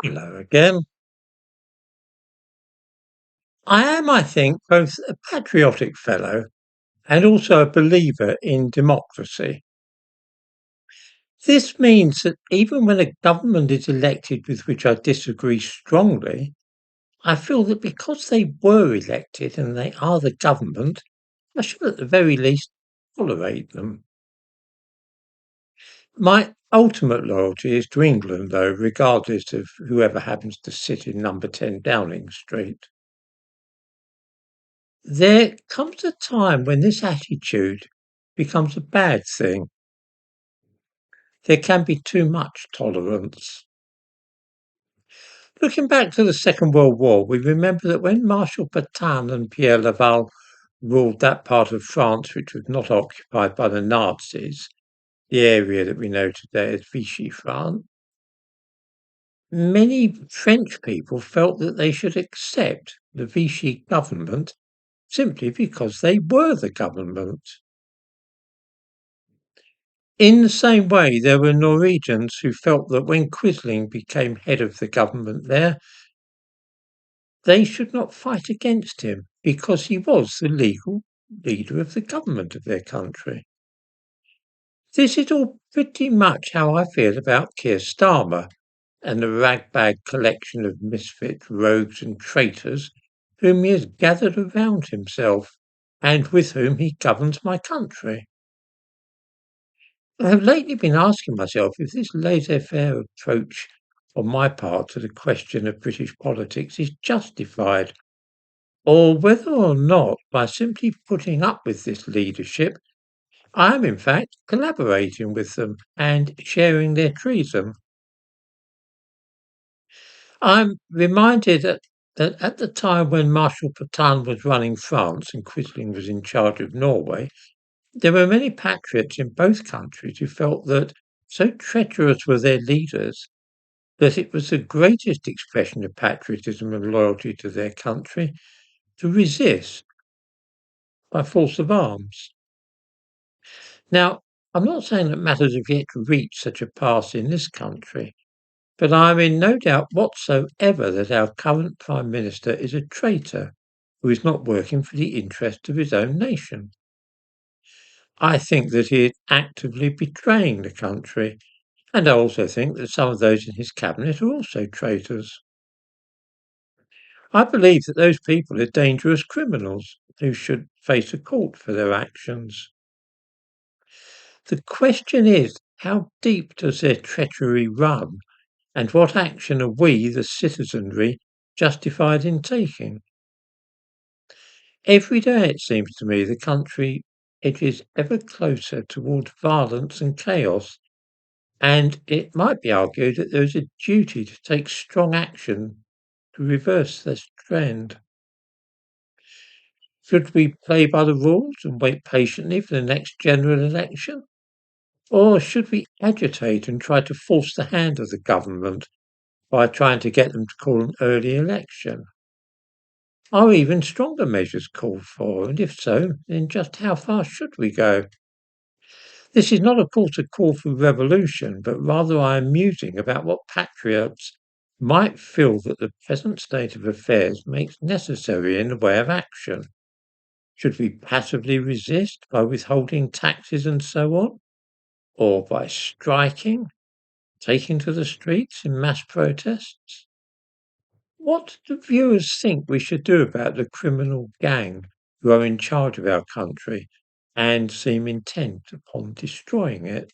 Hello again. I am, I think, both a patriotic fellow and also a believer in democracy. This means that even when a government is elected with which I disagree strongly, I feel that because they were elected and they are the government, I should at the very least tolerate them. My ultimate loyalty is to England, though, regardless of whoever happens to sit in number 10 Downing Street. There comes a time when this attitude becomes a bad thing. There can be too much tolerance. Looking back to the Second World War, we remember that when Marshal Petain and Pierre Laval ruled that part of France which was not occupied by the Nazis, the area that we know today as Vichy France, many French people felt that they should accept the Vichy government simply because they were the government. In the same way, there were Norwegians who felt that when Quisling became head of the government there, they should not fight against him because he was the legal leader of the government of their country. This is all pretty much how I feel about Keir Starmer and the ragbag collection of misfit rogues and traitors whom he has gathered around himself and with whom he governs my country. I have lately been asking myself if this laissez-faire approach on my part to the question of British politics is justified, or whether or not, by simply putting up with this leadership, I am in fact collaborating with them and sharing their treason. I'm reminded that at the time when Marshal Petain was running France and Quisling was in charge of Norway, there were many patriots in both countries who felt that so treacherous were their leaders that it was the greatest expression of patriotism and loyalty to their country to resist by force of arms. Now, I'm not saying that matters have yet reached such a pass in this country, but I am in no doubt whatsoever that our current Prime Minister is a traitor who is not working for the interests of his own nation. I think that he is actively betraying the country, and I also think that some of those in his cabinet are also traitors. I believe that those people are dangerous criminals who should face a court for their actions. The question is, how deep does their treachery run, and what action are we, the citizenry, justified in taking? Every day, it seems to me, the country edges ever closer towards violence and chaos, and it might be argued that there is a duty to take strong action to reverse this trend. Should we play by the rules and wait patiently for the next general election? Or should we agitate and try to force the hand of the government by trying to get them to call an early election? Are even stronger measures called for? And if so, then just how far should we go? This is not, of course, a call for revolution, but rather I am musing about what patriots might feel that the present state of affairs makes necessary in the way of action. Should we passively resist by withholding taxes and so on? Or by striking, taking to the streets in mass protests? What do viewers think we should do about the criminal gang who are in charge of our country and seem intent upon destroying it?